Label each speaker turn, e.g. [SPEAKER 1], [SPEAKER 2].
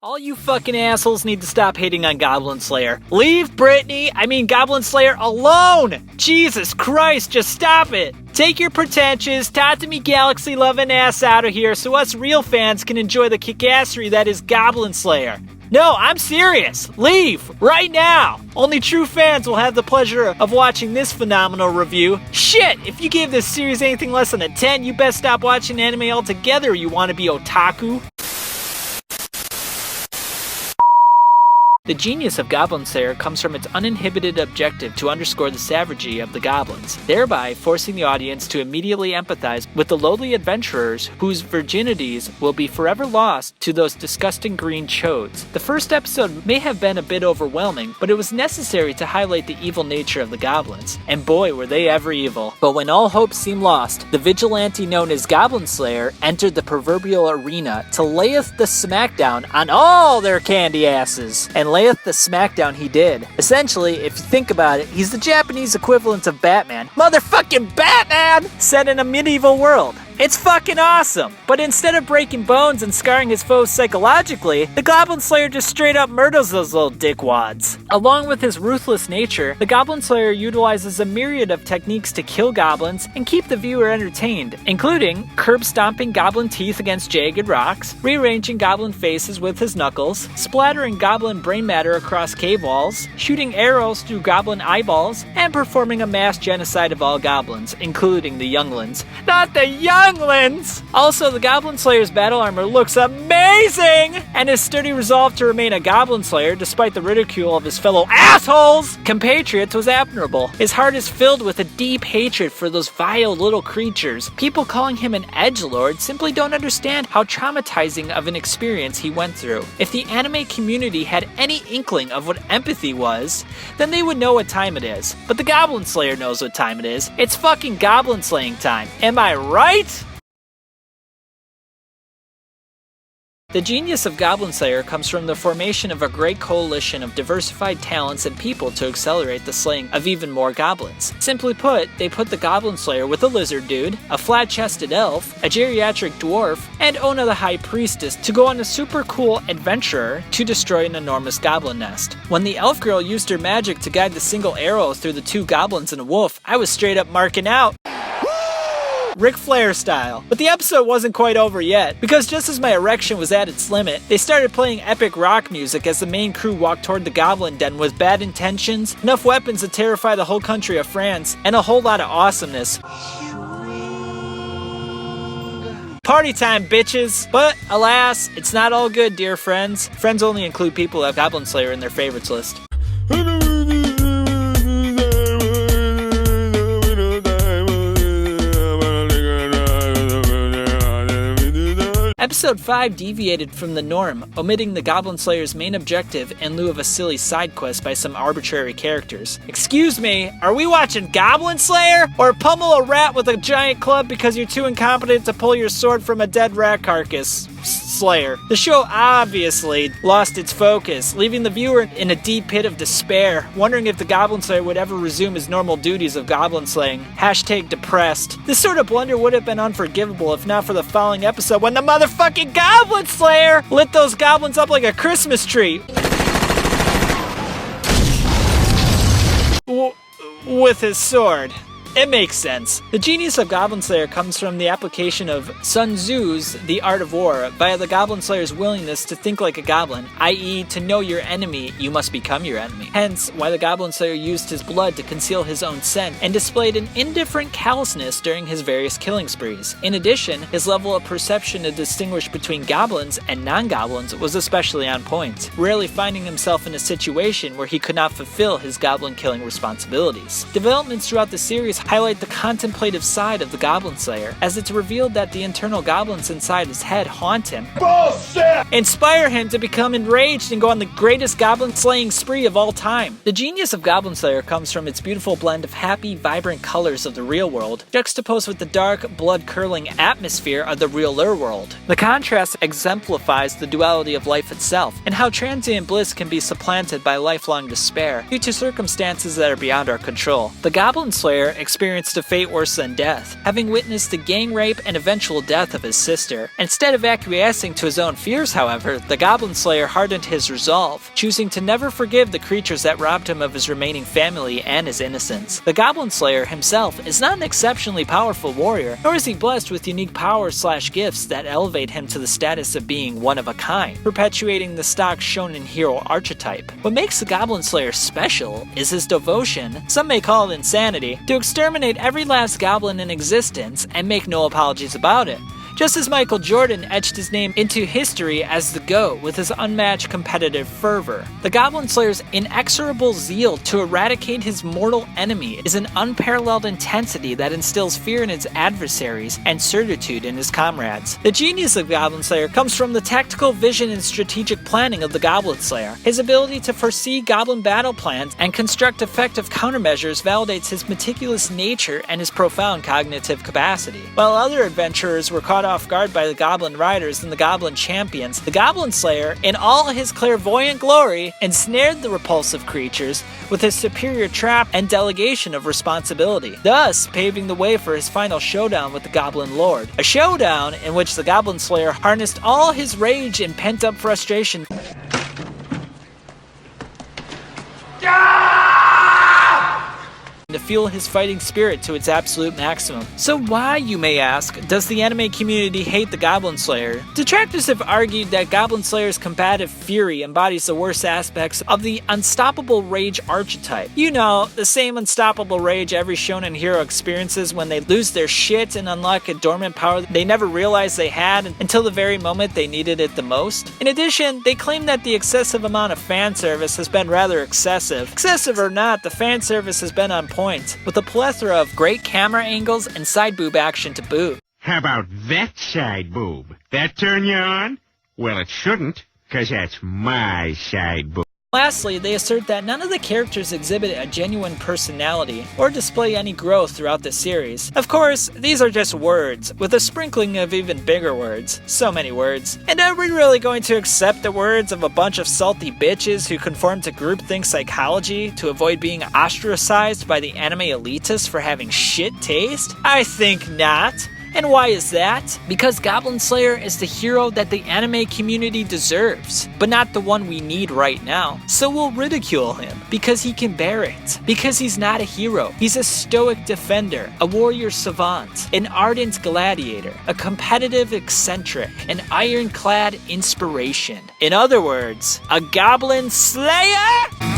[SPEAKER 1] All you fucking assholes need to stop hating on Goblin Slayer. Leave Goblin Slayer alone! Jesus Christ, just stop it! Take your pretentious, Tatami Galaxy loving ass out of here so us real fans can enjoy the kickassery that is Goblin Slayer. No, I'm serious. Leave right now. Only true fans will have the pleasure of watching this phenomenal review. Shit, if you gave this series anything less than a 10, you best stop watching anime altogether, you wanna be otaku. The genius of Goblin Slayer comes from its uninhibited objective to underscore the savagery of the goblins, thereby forcing the audience to immediately empathize with the lowly adventurers whose virginities will be forever lost to those disgusting green chodes. The first episode may have been a bit overwhelming, but it was necessary to highlight the evil nature of the goblins, and boy were they ever evil. But when all hope seemed lost, the vigilante known as Goblin Slayer entered the proverbial arena to layeth the smackdown on all their candy asses, and layeth the smackdown he did. Essentially, if you think about it, he's the Japanese equivalent of Batman. Motherfucking Batman! Set in a medieval world. It's fucking awesome! But instead of breaking bones and scarring his foes psychologically, the Goblin Slayer just straight up murders those little dickwads. Along with his ruthless nature, the Goblin Slayer utilizes a myriad of techniques to kill goblins and keep the viewer entertained, including curb-stomping goblin teeth against jagged rocks, rearranging goblin faces with his knuckles, splattering goblin brain matter across cave walls, shooting arrows through goblin eyeballs, and performing a mass genocide of all goblins, including the younglings. Not the younglings! Also, the Goblin Slayer's battle armor looks amazing! And his sturdy resolve to remain a Goblin Slayer despite the ridicule of his fellow assholes compatriots was admirable. His heart is filled with a deep hatred for those vile little creatures. People calling him an edgelord simply don't understand how traumatizing of an experience he went through. If the anime community had any inkling of what empathy was, then they would know what time it is. But the Goblin Slayer knows what time it is. It's fucking goblin slaying time. Am I right? The genius of Goblin Slayer comes from the formation of a great coalition of diversified talents and people to accelerate the slaying of even more goblins. Simply put, they put the Goblin Slayer with a lizard dude, a flat-chested elf, a geriatric dwarf, and Onna the Priestess to go on a super cool adventure to destroy an enormous goblin nest. When the elf girl used her magic to guide the single arrow through the two goblins and a wolf, I was straight up marking out. Ric Flair style. But the episode wasn't quite over yet, because just as my erection was at its limit, they started playing epic rock music as the main crew walked toward the goblin den with bad intentions, enough weapons to terrify the whole country of France, and a whole lot of awesomeness. Party time, bitches! But, alas, it's not all good, dear friends. Friends only include people who have Goblin Slayer in their favorites list. Episode 5 deviated from the norm, omitting the Goblin Slayer's main objective in lieu of a silly side quest by some arbitrary characters. Excuse me, are we watching Goblin Slayer? Or pummel a rat with a giant club because you're too incompetent to pull your sword from a dead rat carcass? Slayer. The show obviously lost its focus, leaving the viewer in a deep pit of despair, wondering if the Goblin Slayer would ever resume his normal duties of goblin slaying. Hashtag depressed. This sort of blunder would have been unforgivable if not for the following episode when the motherfucking Goblin Slayer lit those goblins up like a Christmas tree. With his sword. It makes sense. The genius of Goblin Slayer comes from the application of Sun Tzu's The Art of War via the Goblin Slayer's willingness to think like a goblin, i.e. to know your enemy, you must become your enemy. Hence, why the Goblin Slayer used his blood to conceal his own scent and displayed an indifferent callousness during his various killing sprees. In addition, his level of perception to distinguish between goblins and non-goblins was especially on point, rarely finding himself in a situation where he could not fulfill his goblin killing responsibilities. Developments throughout the series highlight the contemplative side of the Goblin Slayer, as it's revealed that the internal goblins inside his head haunt him, bullshit! Inspire him to become enraged and go on the greatest goblin slaying spree of all time. The genius of Goblin Slayer comes from its beautiful blend of happy, vibrant colors of the real world, juxtaposed with the dark, blood-curdling atmosphere of the realer world. The contrast exemplifies the duality of life itself, and how transient bliss can be supplanted by lifelong despair, due to circumstances that are beyond our control. The Goblin Slayer experienced a fate worse than death, having witnessed the gang rape and eventual death of his sister. Instead of acquiescing to his own fears, however, the Goblin Slayer hardened his resolve, choosing to never forgive the creatures that robbed him of his remaining family and his innocence. The Goblin Slayer himself is not an exceptionally powerful warrior, nor is he blessed with unique powers/gifts that elevate him to the status of being one of a kind, perpetuating the stock shonen hero archetype. What makes the Goblin Slayer special is his devotion, some may call it insanity, to exterminate every last goblin in existence and make no apologies about it. Just as Michael Jordan etched his name into history as the GOAT with his unmatched competitive fervor. The Goblin Slayer's inexorable zeal to eradicate his mortal enemy is an unparalleled intensity that instills fear in his adversaries and certitude in his comrades. The genius of Goblin Slayer comes from the tactical vision and strategic planning of the Goblin Slayer. His ability to foresee goblin battle plans and construct effective countermeasures validates his meticulous nature and his profound cognitive capacity. While other adventurers were caught off guard by the Goblin Riders and the Goblin Champions, the Goblin Slayer, in all his clairvoyant glory, ensnared the repulsive creatures with his superior trap and delegation of responsibility, thus paving the way for his final showdown with the Goblin Lord. A showdown in which the Goblin Slayer harnessed all his rage and pent-up frustration to fuel his fighting spirit to its absolute maximum. So why, you may ask, does the anime community hate the Goblin Slayer? Detractors have argued that Goblin Slayer's combative fury embodies the worst aspects of the unstoppable rage archetype. You know, the same unstoppable rage every shonen hero experiences when they lose their shit and unlock a dormant power they never realized they had until the very moment they needed it the most. In addition, they claim that the excessive amount of fan service has been rather excessive. Excessive or not, the fan service has been on point, with a plethora of great camera angles and side boob action to boot.
[SPEAKER 2] How about that side boob? That turn you on? Well, it shouldn't, 'cause that's my side boob.
[SPEAKER 1] Lastly, they assert that none of the characters exhibit a genuine personality or display any growth throughout the series. Of course, these are just words, with a sprinkling of even bigger words. So many words. And are we really going to accept the words of a bunch of salty bitches who conform to groupthink psychology to avoid being ostracized by the anime elitists for having shit taste? I think not. And why is that? Because Goblin Slayer is the hero that the anime community deserves, but not the one we need right now. So we'll ridicule him, because he can bear it. Because he's not a hero. He's a stoic defender, a warrior savant, an ardent gladiator, a competitive eccentric, an ironclad inspiration. In other words, a Goblin Slayer?